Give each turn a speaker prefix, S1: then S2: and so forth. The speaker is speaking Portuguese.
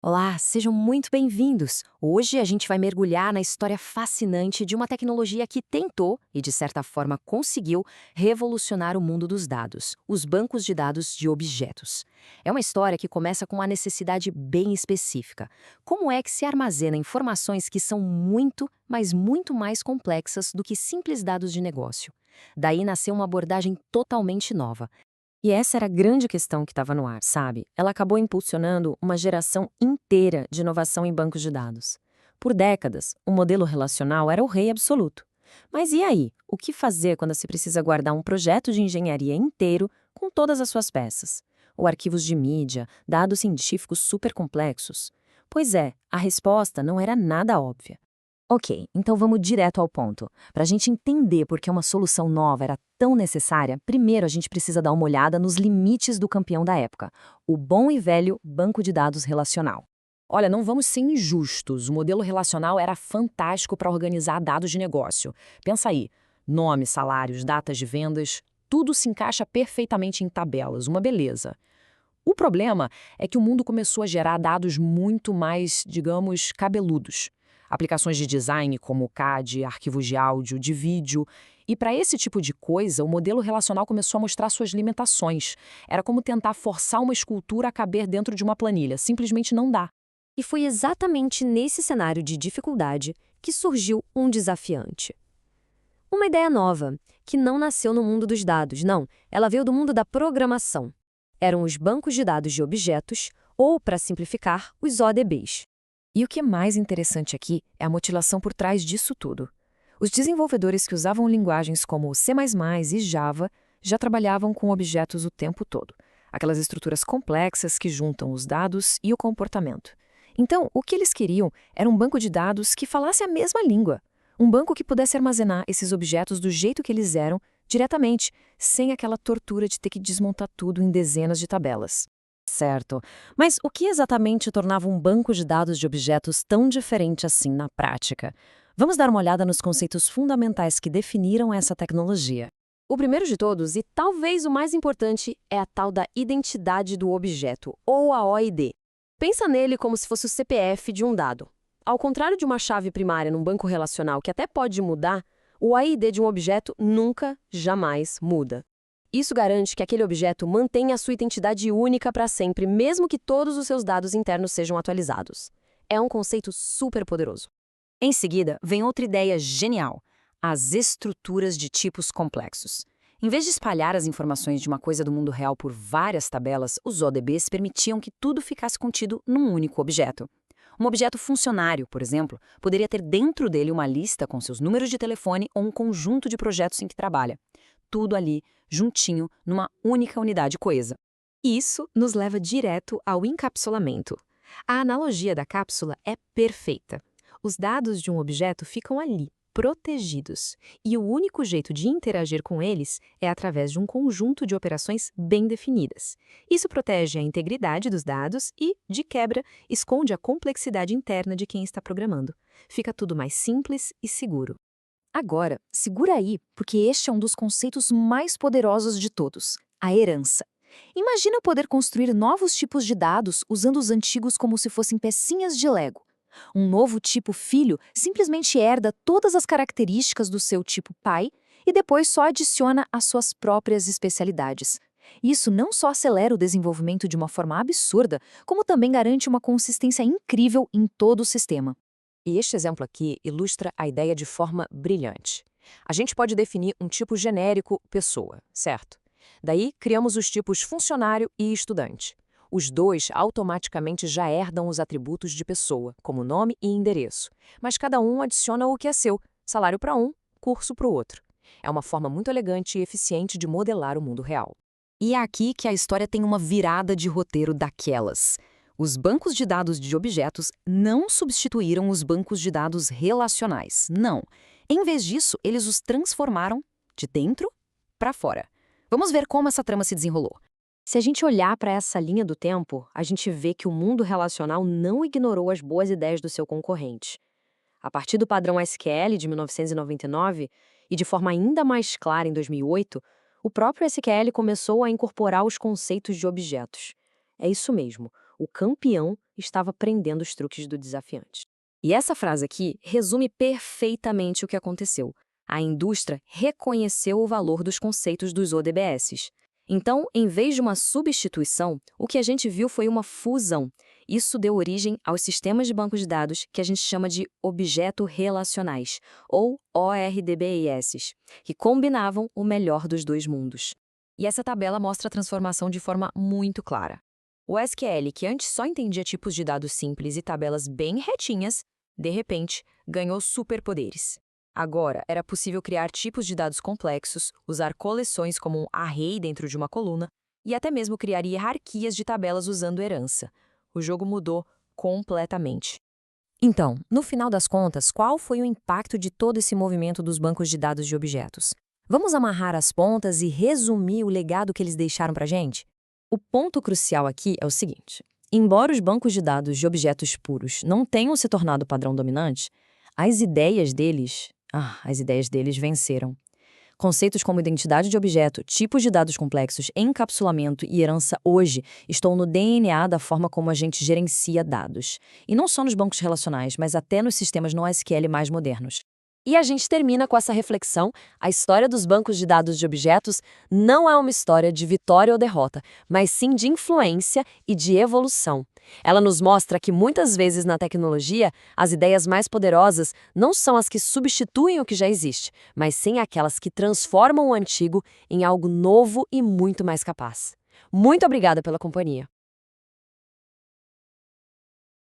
S1: Olá, sejam muito bem-vindos! Hoje a gente vai mergulhar na história fascinante de uma tecnologia que tentou, e de certa forma conseguiu, revolucionar o mundo dos dados, os bancos de dados de objetos. É uma história que começa com uma necessidade bem específica. Como é que se armazena informações que são muito, mas muito mais complexas do que simples dados de negócio? Daí nasceu uma abordagem totalmente nova. E essa era a grande questão que estava no ar, sabe? Ela acabou impulsionando uma geração inteira de inovação em bancos de dados. Por décadas, o modelo relacional era o rei absoluto. Mas e aí? O que fazer quando se precisa guardar um projeto de engenharia inteiro com todas as suas peças? Ou arquivos de mídia, dados científicos super complexos? Pois é, a resposta não era nada óbvia. Ok, então vamos direto ao ponto. Para a gente entender por que uma solução nova era tão necessária, primeiro a gente precisa dar uma olhada nos limites do campeão da época, o bom e velho banco de dados relacional. Olha, não vamos ser injustos, o modelo relacional era fantástico para organizar dados de negócio. Pensa aí, nome, salários, datas de vendas, tudo se encaixa perfeitamente em tabelas, uma beleza. O problema é que o mundo começou a gerar dados muito mais, digamos, cabeludos. Aplicações de design como o CAD, arquivos de áudio, de vídeo. E para esse tipo de coisa, o modelo relacional começou a mostrar suas limitações. Era como tentar forçar uma escultura a caber dentro de uma planilha. Simplesmente não dá.
S2: E foi exatamente nesse cenário de dificuldade que surgiu um desafiante. Uma ideia nova, que não nasceu no mundo dos dados, não, ela veio do mundo da programação. Eram os bancos de dados de objetos, ou, para simplificar, os ODBs.
S1: E o que é mais interessante aqui é a motivação por trás disso tudo. Os desenvolvedores que usavam linguagens como C++ e Java já trabalhavam com objetos o tempo todo, aquelas estruturas complexas que juntam os dados e o comportamento. Então, o que eles queriam era um banco de dados que falasse a mesma língua, um banco que pudesse armazenar esses objetos do jeito que eles eram, diretamente, sem aquela tortura de ter que desmontar tudo em dezenas de tabelas. Certo. Mas o que exatamente tornava um banco de dados de objetos tão diferente assim na prática? Vamos dar uma olhada nos conceitos fundamentais que definiram essa tecnologia.
S2: O primeiro de todos, e talvez o mais importante, é a tal da identidade do objeto, ou a OID. Pensa nele como se fosse o CPF de um dado. Ao contrário de uma chave primária num banco relacional que até pode mudar, o AID de um objeto nunca, jamais muda. Isso garante que aquele objeto mantenha a sua identidade única para sempre, mesmo que todos os seus dados internos sejam atualizados. É um conceito super poderoso.
S1: Em seguida, vem outra ideia genial: as estruturas de tipos complexos. Em vez de espalhar as informações de uma coisa do mundo real por várias tabelas, os ODBs permitiam que tudo ficasse contido num único objeto. Um objeto funcionário, por exemplo, poderia ter dentro dele uma lista com seus números de telefone ou um conjunto de projetos em que trabalha. Tudo ali, juntinho, numa única unidade coesa. Isso nos leva direto ao encapsulamento. A analogia da cápsula é perfeita. Os dados de um objeto ficam ali, protegidos, e o único jeito de interagir com eles é através de um conjunto de operações bem definidas. Isso protege a integridade dos dados e, de quebra, esconde a complexidade interna de quem está programando. Fica tudo mais simples e seguro. Agora, segura aí, porque este é um dos conceitos mais poderosos de todos: a herança. Imagina poder construir novos tipos de dados usando os antigos como se fossem pecinhas de Lego. Um novo tipo filho simplesmente herda todas as características do seu tipo pai e depois só adiciona as suas próprias especialidades. Isso não só acelera o desenvolvimento de uma forma absurda, como também garante uma consistência incrível em todo o sistema. E este exemplo aqui ilustra a ideia de forma brilhante. A gente pode definir um tipo genérico pessoa, certo? Daí, criamos os tipos funcionário e estudante. Os dois automaticamente já herdam os atributos de pessoa, como nome e endereço, mas cada um adiciona o que é seu, salário para um, curso para o outro. É uma forma muito elegante e eficiente de modelar o mundo real. E é aqui que a história tem uma virada de roteiro daquelas. Os bancos de dados de objetos não substituíram os bancos de dados relacionais, não. Em vez disso, eles os transformaram de dentro para fora. Vamos ver como essa trama se desenrolou. Se a gente olhar para essa linha do tempo, a gente vê que o mundo relacional não ignorou as boas ideias do seu concorrente. A partir do padrão SQL de 1999 e de forma ainda mais clara em 2008, o próprio SQL começou a incorporar os conceitos de objetos. É isso mesmo.
S2: O campeão estava aprendendo os truques do desafiante. E essa frase aqui resume perfeitamente o que aconteceu. A indústria reconheceu o valor dos conceitos dos ODBS. Então, em vez de uma substituição, o que a gente viu foi uma fusão. Isso deu origem aos sistemas de bancos de dados que a gente chama de objetos relacionais, ou ORDBIS, que combinavam o melhor dos dois mundos. E essa tabela mostra a transformação de forma muito clara. O SQL, que antes só entendia tipos de dados simples e tabelas bem retinhas, de repente, ganhou superpoderes. Agora, era possível criar tipos de dados complexos, usar coleções como um array dentro de uma coluna e até mesmo criar hierarquias de tabelas usando herança. O jogo mudou completamente. Então, no final das contas, qual foi o impacto de todo esse movimento dos bancos de dados de objetos? Vamos amarrar as pontas e resumir o legado que eles deixaram para a gente? O ponto crucial aqui é o seguinte: embora os bancos de dados de objetos puros não tenham se tornado o padrão dominante, as ideias deles venceram. Conceitos como identidade de objeto, tipos de dados complexos, encapsulamento e herança hoje estão no DNA da forma como a gente gerencia dados. E não só nos bancos relacionais, mas até nos sistemas NoSQL mais modernos. E a gente termina com essa reflexão: a história dos bancos de dados de objetos não é uma história de vitória ou derrota, mas sim de influência e de evolução. Ela nos mostra que muitas vezes na tecnologia, as ideias mais poderosas não são as que substituem o que já existe, mas sim aquelas que transformam o antigo em algo novo e muito mais capaz. Muito obrigada pela companhia.